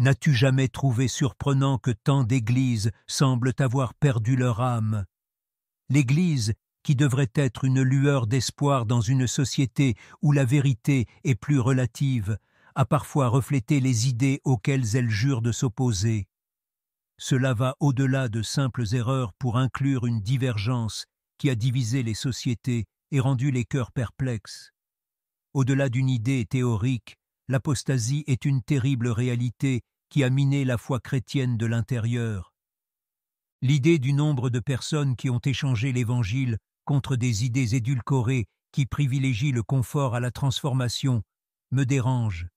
N'as-tu jamais trouvé surprenant que tant d'églises semblent avoir perdu leur âme? L'Église, qui devrait être une lueur d'espoir dans une société où la vérité est plus relative, a parfois reflété les idées auxquelles elle jure de s'opposer. Cela va au-delà de simples erreurs pour inclure une divergence qui a divisé les sociétés et rendu les cœurs perplexes. Au-delà d'une idée théorique, l'apostasie est une terrible réalité qui a miné la foi chrétienne de l'intérieur. L'idée du nombre de personnes qui ont échangé l'Évangile contre des idées édulcorées qui privilégient le confort à la transformation me dérange.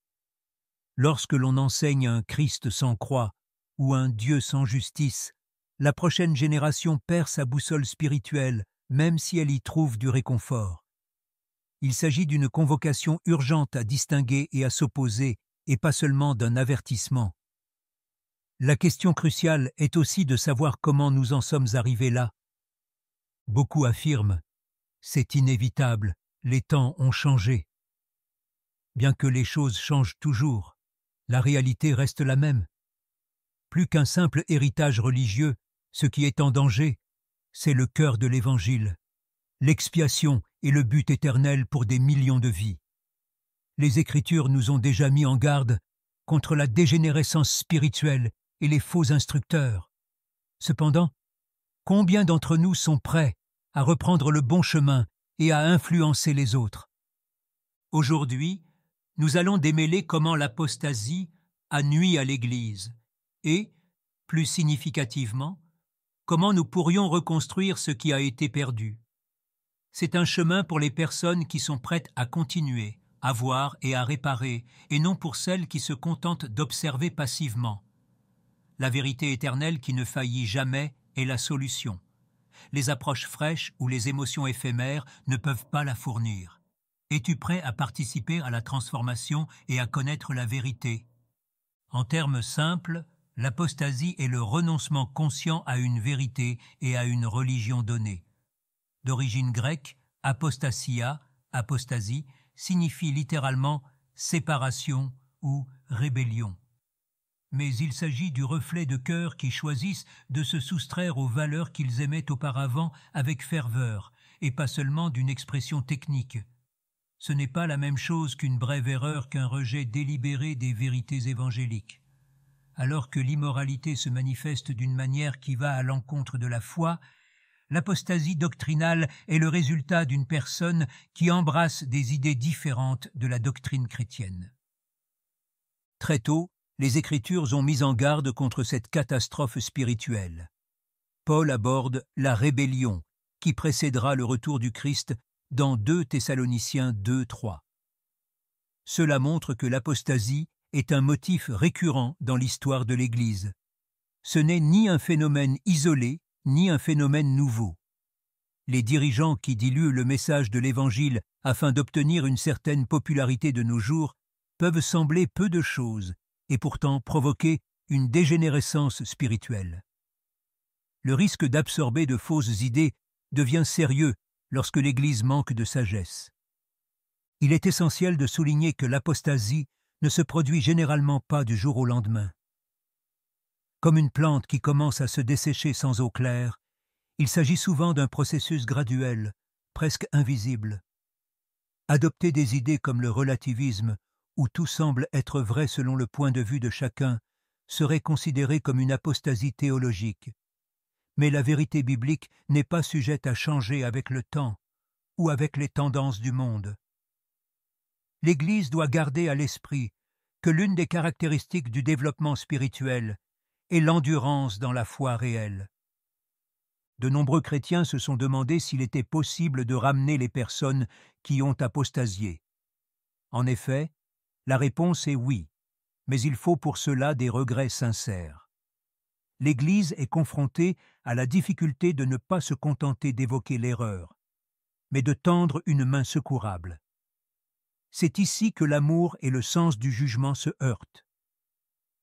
Lorsque l'on enseigne un Christ sans croix ou un Dieu sans justice, la prochaine génération perd sa boussole spirituelle, même si elle y trouve du réconfort. Il s'agit d'une convocation urgente à distinguer et à s'opposer, et pas seulement d'un avertissement. La question cruciale est aussi de savoir comment nous en sommes arrivés là. Beaucoup affirment « c'est inévitable, les temps ont changé ». Bien que les choses changent toujours, la réalité reste la même. Plus qu'un simple héritage religieux, ce qui est en danger, c'est le cœur de l'Évangile, l'expiation et le but éternel pour des millions de vies. Les Écritures nous ont déjà mis en garde contre la dégénérescence spirituelle et les faux instructeurs. Cependant, combien d'entre nous sont prêts à reprendre le bon chemin et à influencer les autres? Aujourd'hui, nous allons démêler comment l'apostasie a nui à l'Église et, plus significativement, comment nous pourrions reconstruire ce qui a été perdu. C'est un chemin pour les personnes qui sont prêtes à continuer, à voir et à réparer, et non pour celles qui se contentent d'observer passivement. La vérité éternelle qui ne faillit jamais est la solution. Les approches fraîches ou les émotions éphémères ne peuvent pas la fournir. Es-tu prêt à participer à la transformation et à connaître la vérité? En termes simples, l'apostasie est le renoncement conscient à une vérité et à une religion donnée. D'origine grecque, apostasia, apostasie, signifie littéralement séparation ou rébellion. Mais il s'agit du reflet de cœurs qui choisissent de se soustraire aux valeurs qu'ils aimaient auparavant avec ferveur, et pas seulement d'une expression technique. Ce n'est pas la même chose qu'une brève erreur qu'un rejet délibéré des vérités évangéliques. Alors que l'immoralité se manifeste d'une manière qui va à l'encontre de la foi, l'apostasie doctrinale est le résultat d'une personne qui embrasse des idées différentes de la doctrine chrétienne. Très tôt, les Écritures ont mis en garde contre cette catastrophe spirituelle. Paul aborde la rébellion qui précédera le retour du Christ dans 2 Thessaloniciens 2:3. Cela montre que l'apostasie est un motif récurrent dans l'histoire de l'Église. Ce n'est ni un phénomène isolé, ni un phénomène nouveau. Les dirigeants qui diluent le message de l'Évangile afin d'obtenir une certaine popularité de nos jours peuvent sembler peu de choses et pourtant provoquer une dégénérescence spirituelle. Le risque d'absorber de fausses idées devient sérieux lorsque l'Église manque de sagesse. Il est essentiel de souligner que l'apostasie ne se produit généralement pas du jour au lendemain. Comme une plante qui commence à se dessécher sans eau claire, il s'agit souvent d'un processus graduel, presque invisible. Adopter des idées comme le relativisme, où tout semble être vrai selon le point de vue de chacun, serait considéré comme une apostasie théologique. Mais la vérité biblique n'est pas sujette à changer avec le temps ou avec les tendances du monde. L'Église doit garder à l'esprit que l'une des caractéristiques du développement spirituel est l'endurance dans la foi réelle. De nombreux chrétiens se sont demandé s'il était possible de ramener les personnes qui ont apostasié. En effet, la réponse est oui, mais il faut pour cela des regrets sincères. L'Église est confrontée à la difficulté de ne pas se contenter d'évoquer l'erreur, mais de tendre une main secourable. C'est ici que l'amour et le sens du jugement se heurtent.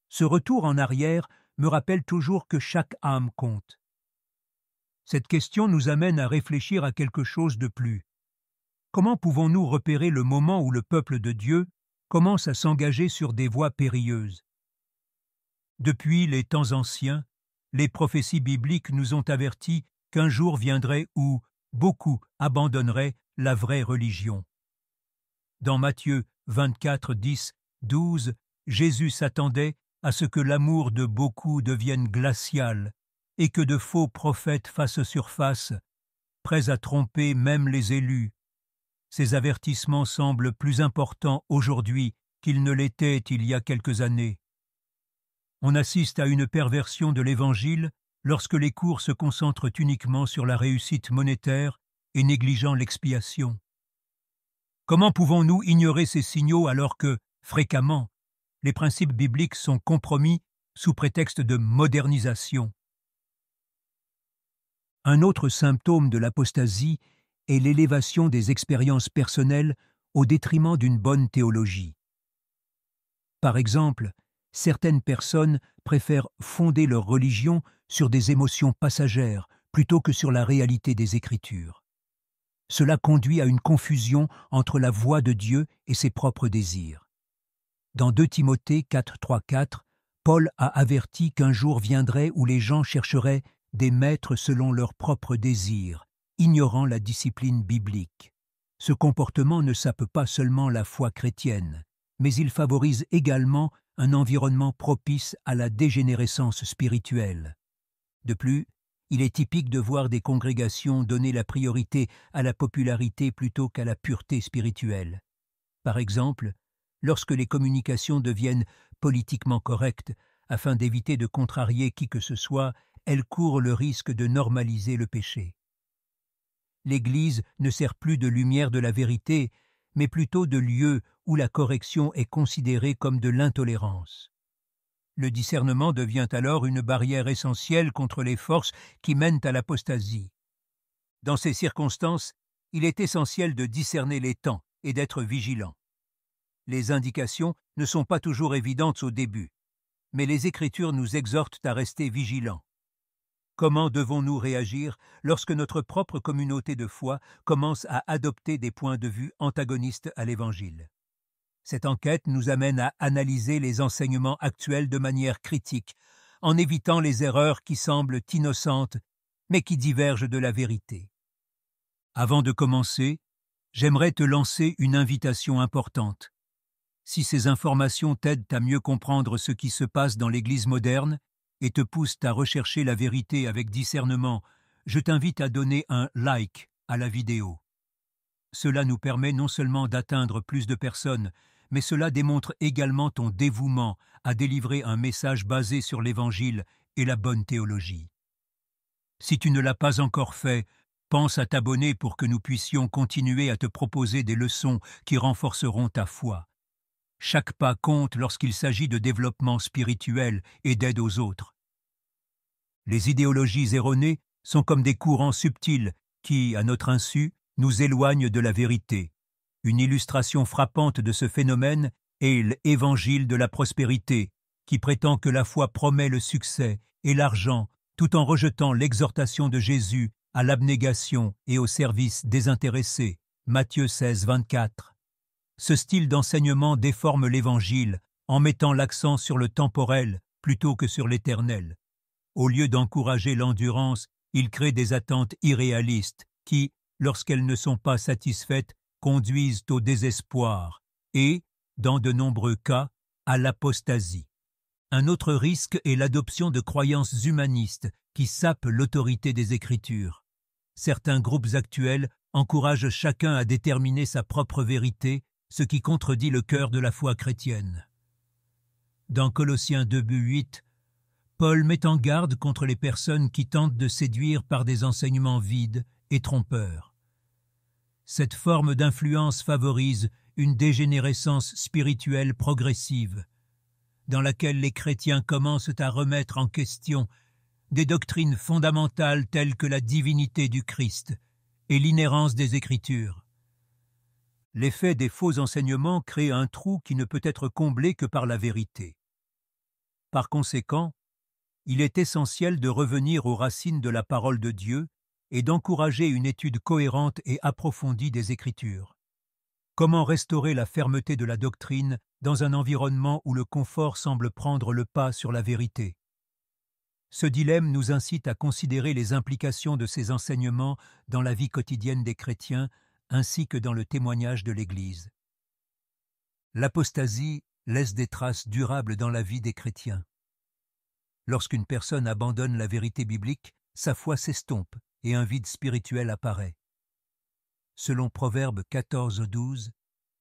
Ce retour en arrière me rappelle toujours que chaque âme compte. Cette question nous amène à réfléchir à quelque chose de plus. Comment pouvons-nous repérer le moment où le peuple de Dieu commence à s'engager sur des voies périlleuses? Depuis les temps anciens, les prophéties bibliques nous ont avertis qu'un jour viendrait où beaucoup abandonneraient la vraie religion. Dans Matthieu 24, 10, 12, Jésus s'attendait à ce que l'amour de beaucoup devienne glacial et que de faux prophètes fassent surface, prêts à tromper même les élus. Ces avertissements semblent plus importants aujourd'hui qu'ils ne l'étaient il y a quelques années. On assiste à une perversion de l'Évangile lorsque les cours se concentrent uniquement sur la réussite monétaire et négligeant l'expiation. Comment pouvons-nous ignorer ces signaux alors que, fréquemment, les principes bibliques sont compromis sous prétexte de modernisation? Un autre symptôme de l'apostasie est l'élévation des expériences personnelles au détriment d'une bonne théologie. Par exemple, certaines personnes préfèrent fonder leur religion sur des émotions passagères plutôt que sur la réalité des Écritures. Cela conduit à une confusion entre la voix de Dieu et ses propres désirs. Dans 2 Timothée 4, 3, 4, Paul a averti qu'un jour viendrait où les gens chercheraient des maîtres selon leurs propres désirs, ignorant la discipline biblique. Ce comportement ne sape pas seulement la foi chrétienne, mais il favorise également un environnement propice à la dégénérescence spirituelle. De plus, il est typique de voir des congrégations donner la priorité à la popularité plutôt qu'à la pureté spirituelle. Par exemple, lorsque les communications deviennent politiquement correctes, afin d'éviter de contrarier qui que ce soit, elles courent le risque de normaliser le péché. L'Église ne sert plus de lumière de la vérité, mais plutôt de lieu où la correction est considérée comme de l'intolérance. Le discernement devient alors une barrière essentielle contre les forces qui mènent à l'apostasie. Dans ces circonstances, il est essentiel de discerner les temps et d'être vigilant. Les indications ne sont pas toujours évidentes au début, mais les Écritures nous exhortent à rester vigilants. Comment devons-nous réagir lorsque notre propre communauté de foi commence à adopter des points de vue antagonistes à l'Évangile? Cette enquête nous amène à analyser les enseignements actuels de manière critique, en évitant les erreurs qui semblent innocentes, mais qui divergent de la vérité. Avant de commencer, j'aimerais te lancer une invitation importante. Si ces informations t'aident à mieux comprendre ce qui se passe dans l'Église moderne et te poussent à rechercher la vérité avec discernement, je t'invite à donner un « like » à la vidéo. Cela nous permet non seulement d'atteindre plus de personnes, mais cela démontre également ton dévouement à délivrer un message basé sur l'Évangile et la bonne théologie. Si tu ne l'as pas encore fait, pense à t'abonner pour que nous puissions continuer à te proposer des leçons qui renforceront ta foi. Chaque pas compte lorsqu'il s'agit de développement spirituel et d'aide aux autres. Les idéologies erronées sont comme des courants subtils qui, à notre insu, nous éloignent de la vérité. Une illustration frappante de ce phénomène est l'Évangile de la prospérité, qui prétend que la foi promet le succès et l'argent, tout en rejetant l'exhortation de Jésus à l'abnégation et au service désintéressé. Matthieu 16, 24. Ce style d'enseignement déforme l'Évangile en mettant l'accent sur le temporel plutôt que sur l'éternel. Au lieu d'encourager l'endurance, il crée des attentes irréalistes qui, lorsqu'elles ne sont pas satisfaites, conduisent au désespoir et, dans de nombreux cas, à l'apostasie. Un autre risque est l'adoption de croyances humanistes qui sapent l'autorité des Écritures. Certains groupes actuels encouragent chacun à déterminer sa propre vérité, ce qui contredit le cœur de la foi chrétienne. Dans Colossiens 2:8, Paul met en garde contre les personnes qui tentent de séduire par des enseignements vides et trompeurs. Cette forme d'influence favorise une dégénérescence spirituelle progressive, dans laquelle les chrétiens commencent à remettre en question des doctrines fondamentales telles que la divinité du Christ et l'inhérence des Écritures. L'effet des faux enseignements crée un trou qui ne peut être comblé que par la vérité. Par conséquent, il est essentiel de revenir aux racines de la parole de Dieu et d'encourager une étude cohérente et approfondie des Écritures. Comment restaurer la fermeté de la doctrine dans un environnement où le confort semble prendre le pas sur la vérité. Ce dilemme nous incite à considérer les implications de ces enseignements dans la vie quotidienne des chrétiens ainsi que dans le témoignage de l'Église. L'apostasie laisse des traces durables dans la vie des chrétiens. Lorsqu'une personne abandonne la vérité biblique, sa foi s'estompe et un vide spirituel apparaît. Selon Proverbe 14:12,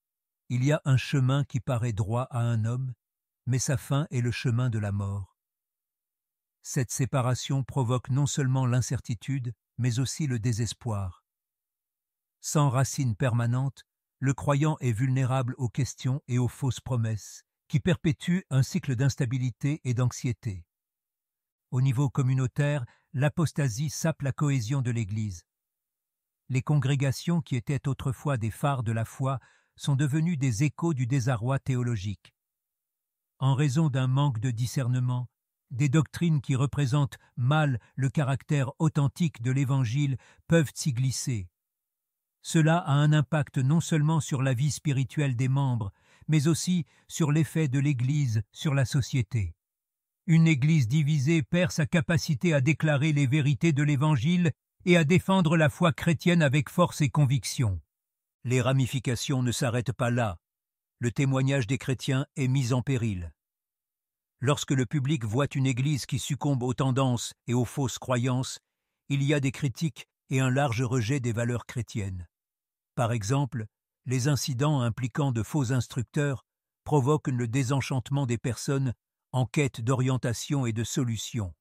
« Il y a un chemin qui paraît droit à un homme, mais sa fin est le chemin de la mort. » Cette séparation provoque non seulement l'incertitude, mais aussi le désespoir. Sans racine permanente, le croyant est vulnérable aux questions et aux fausses promesses, qui perpétuent un cycle d'instabilité et d'anxiété. Au niveau communautaire, l'apostasie sape la cohésion de l'Église. Les congrégations qui étaient autrefois des phares de la foi sont devenues des échos du désarroi théologique. En raison d'un manque de discernement, des doctrines qui représentent mal le caractère authentique de l'Évangile peuvent s'y glisser. Cela a un impact non seulement sur la vie spirituelle des membres, mais aussi sur l'effet de l'Église sur la société. Une Église divisée perd sa capacité à déclarer les vérités de l'Évangile et à défendre la foi chrétienne avec force et conviction. Les ramifications ne s'arrêtent pas là. Le témoignage des chrétiens est mis en péril. Lorsque le public voit une Église qui succombe aux tendances et aux fausses croyances, il y a des critiques et un large rejet des valeurs chrétiennes. Par exemple, les incidents impliquant de faux instructeurs provoquent le désenchantement des personnes en quête d'orientation et de solutions.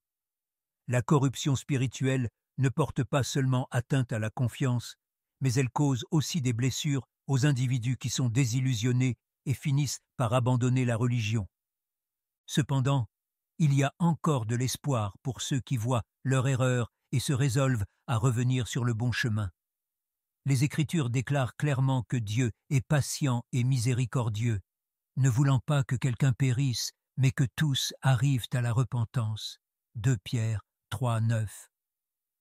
La corruption spirituelle ne porte pas seulement atteinte à la confiance, mais elle cause aussi des blessures aux individus qui sont désillusionnés et finissent par abandonner la religion. Cependant, il y a encore de l'espoir pour ceux qui voient leur erreur et se résolvent à revenir sur le bon chemin. Les Écritures déclarent clairement que Dieu est patient et miséricordieux, ne voulant pas que quelqu'un périsse, mais que tous arrivent à la repentance. 2 Pierre 3:9.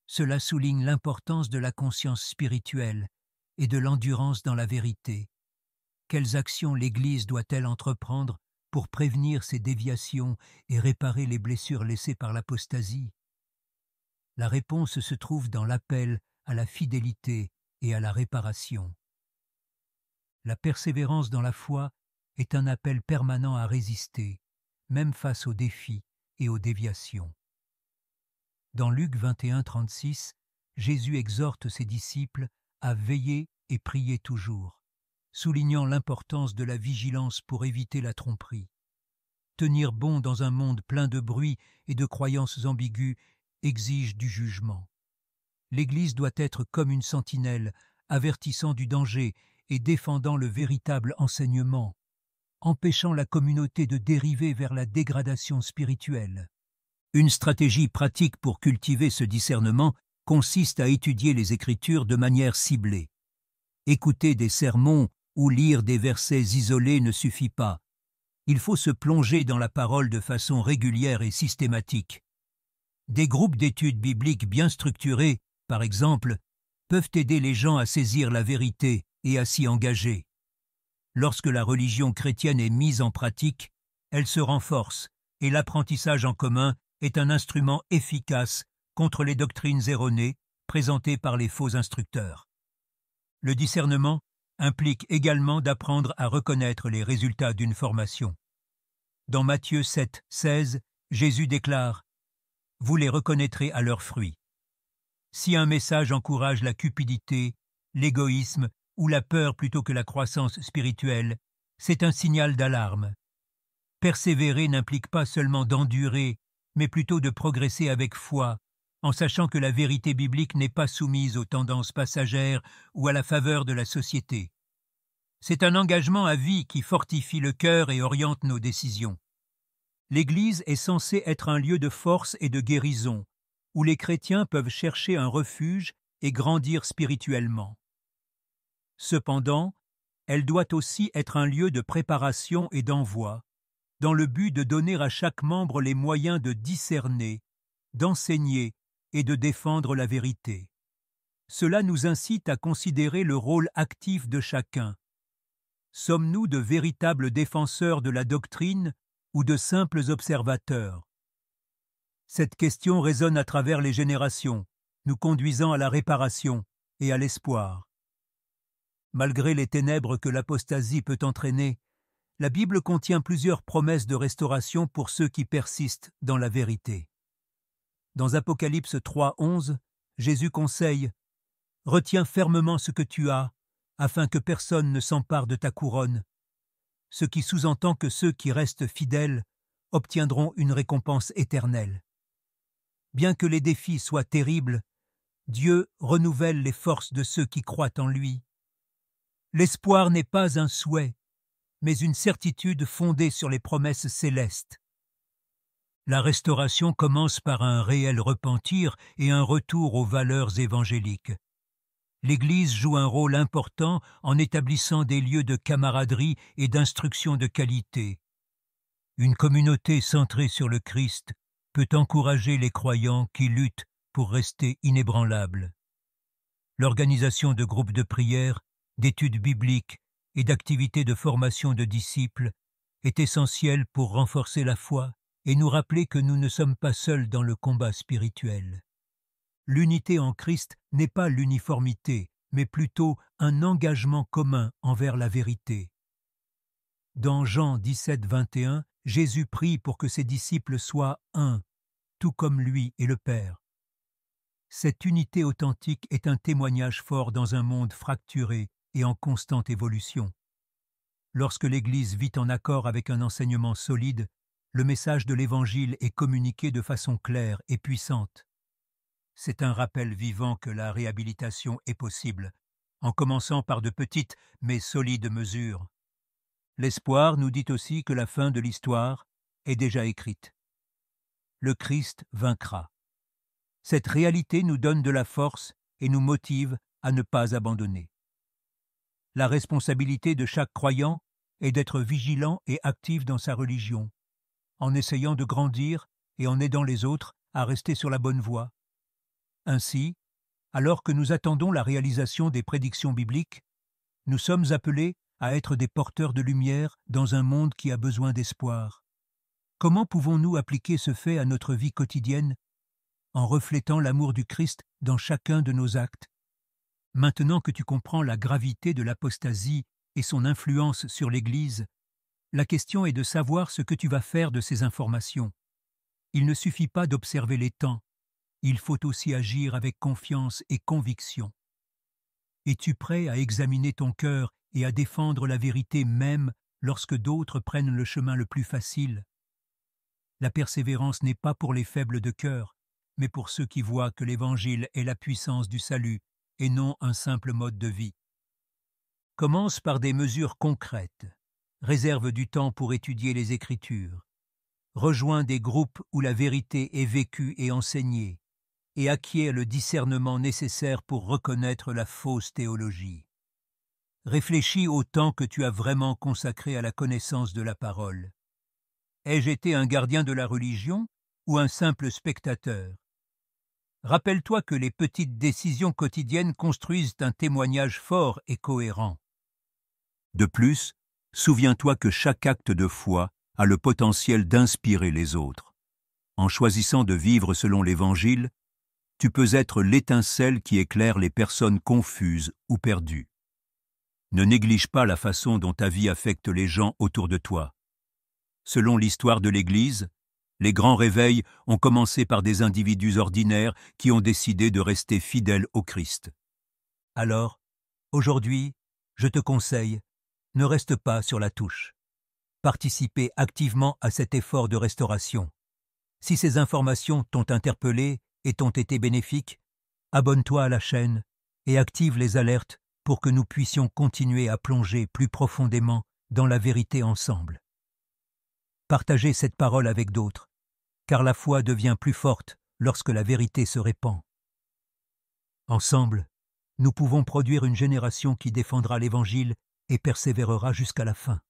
Cela souligne l'importance de la conscience spirituelle et de l'endurance dans la vérité. Quelles actions l'Église doit-elle entreprendre pour prévenir ces déviations et réparer les blessures laissées par l'apostasie? La réponse se trouve dans l'appel à la fidélité et à la réparation. La persévérance dans la foi est un appel permanent à résister, même face aux défis et aux déviations. Dans Luc 21:36, Jésus exhorte ses disciples à veiller et prier toujours, soulignant l'importance de la vigilance pour éviter la tromperie. Tenir bon dans un monde plein de bruit et de croyances ambiguës exige du jugement. L'Église doit être comme une sentinelle, avertissant du danger et défendant le véritable enseignement, empêchant la communauté de dériver vers la dégradation spirituelle. Une stratégie pratique pour cultiver ce discernement consiste à étudier les Écritures de manière ciblée. Écouter des sermons ou lire des versets isolés ne suffit pas. Il faut se plonger dans la parole de façon régulière et systématique. Des groupes d'études bibliques bien structurés, par exemple, peuvent aider les gens à saisir la vérité et à s'y engager. Lorsque la religion chrétienne est mise en pratique, elle se renforce et l'apprentissage en commun est un instrument efficace contre les doctrines erronées présentées par les faux instructeurs. Le discernement implique également d'apprendre à reconnaître les résultats d'une formation. Dans Matthieu 7:16, Jésus déclare « Vous les reconnaîtrez à leurs fruits ». Si un message encourage la cupidité, l'égoïsme ou la peur plutôt que la croissance spirituelle, c'est un signal d'alarme. Persévérer n'implique pas seulement d'endurer, mais plutôt de progresser avec foi, en sachant que la vérité biblique n'est pas soumise aux tendances passagères ou à la faveur de la société. C'est un engagement à vie qui fortifie le cœur et oriente nos décisions. L'Église est censée être un lieu de force et de guérison, où les chrétiens peuvent chercher un refuge et grandir spirituellement. Cependant, elle doit aussi être un lieu de préparation et d'envoi, dans le but de donner à chaque membre les moyens de discerner, d'enseigner et de défendre la vérité. Cela nous incite à considérer le rôle actif de chacun. Sommes-nous de véritables défenseurs de la doctrine ou de simples observateurs? Cette question résonne à travers les générations, nous conduisant à la réparation et à l'espoir. Malgré les ténèbres que l'apostasie peut entraîner, la Bible contient plusieurs promesses de restauration pour ceux qui persistent dans la vérité. Dans Apocalypse 3:11, Jésus conseille « Retiens fermement ce que tu as, afin que personne ne s'empare de ta couronne », ce qui sous-entend que ceux qui restent fidèles obtiendront une récompense éternelle. Bien que les défis soient terribles, Dieu renouvelle les forces de ceux qui croient en lui. L'espoir n'est pas un souhait, mais une certitude fondée sur les promesses célestes. La restauration commence par un réel repentir et un retour aux valeurs évangéliques. L'Église joue un rôle important en établissant des lieux de camaraderie et d'instruction de qualité. Une communauté centrée sur le Christ peut encourager les croyants qui luttent pour rester inébranlables. L'organisation de groupes de prière, d'études bibliques et d'activités de formation de disciples est essentielle pour renforcer la foi et nous rappeler que nous ne sommes pas seuls dans le combat spirituel. L'unité en Christ n'est pas l'uniformité, mais plutôt un engagement commun envers la vérité. Dans Jean 17:21, Jésus prie pour que ses disciples soient un, tout comme lui et le Père. Cette unité authentique est un témoignage fort dans un monde fracturé et en constante évolution. Lorsque l'Église vit en accord avec un enseignement solide, le message de l'Évangile est communiqué de façon claire et puissante. C'est un rappel vivant que la réhabilitation est possible, en commençant par de petites mais solides mesures. L'espoir nous dit aussi que la fin de l'histoire est déjà écrite. Le Christ vaincra. Cette réalité nous donne de la force et nous motive à ne pas abandonner. La responsabilité de chaque croyant est d'être vigilant et actif dans sa religion, en essayant de grandir et en aidant les autres à rester sur la bonne voie. Ainsi, alors que nous attendons la réalisation des prédictions bibliques, nous sommes appelés à être des porteurs de lumière dans un monde qui a besoin d'espoir. Comment pouvons-nous appliquer ce fait à notre vie quotidienne? En reflétant l'amour du Christ dans chacun de nos actes. Maintenant que tu comprends la gravité de l'apostasie et son influence sur l'Église, la question est de savoir ce que tu vas faire de ces informations. Il ne suffit pas d'observer les temps, il faut aussi agir avec confiance et conviction. Es-tu prêt à examiner ton cœur et à défendre la vérité même lorsque d'autres prennent le chemin le plus facile? La persévérance n'est pas pour les faibles de cœur, mais pour ceux qui voient que l'Évangile est la puissance du salut et non un simple mode de vie. Commence par des mesures concrètes. Réserve du temps pour étudier les Écritures. Rejoins des groupes où la vérité est vécue et enseignée, et acquiert le discernement nécessaire pour reconnaître la fausse théologie. Réfléchis au temps que tu as vraiment consacré à la connaissance de la parole. Ai-je été un gardien de la religion ou un simple spectateur? Rappelle-toi que les petites décisions quotidiennes construisent un témoignage fort et cohérent. De plus, souviens-toi que chaque acte de foi a le potentiel d'inspirer les autres. En choisissant de vivre selon l'Évangile, tu peux être l'étincelle qui éclaire les personnes confuses ou perdues. Ne néglige pas la façon dont ta vie affecte les gens autour de toi. Selon l'histoire de l'Église, les grands réveils ont commencé par des individus ordinaires qui ont décidé de rester fidèles au Christ. Alors, aujourd'hui, je te conseille, ne reste pas sur la touche. Participez activement à cet effort de restauration. Si ces informations t'ont interpellé et t'ont été bénéfiques, abonne-toi à la chaîne et active les alertes pour que nous puissions continuer à plonger plus profondément dans la vérité ensemble. Partagez cette parole avec d'autres, car la foi devient plus forte lorsque la vérité se répand. Ensemble, nous pouvons produire une génération qui défendra l'Évangile et persévérera jusqu'à la fin.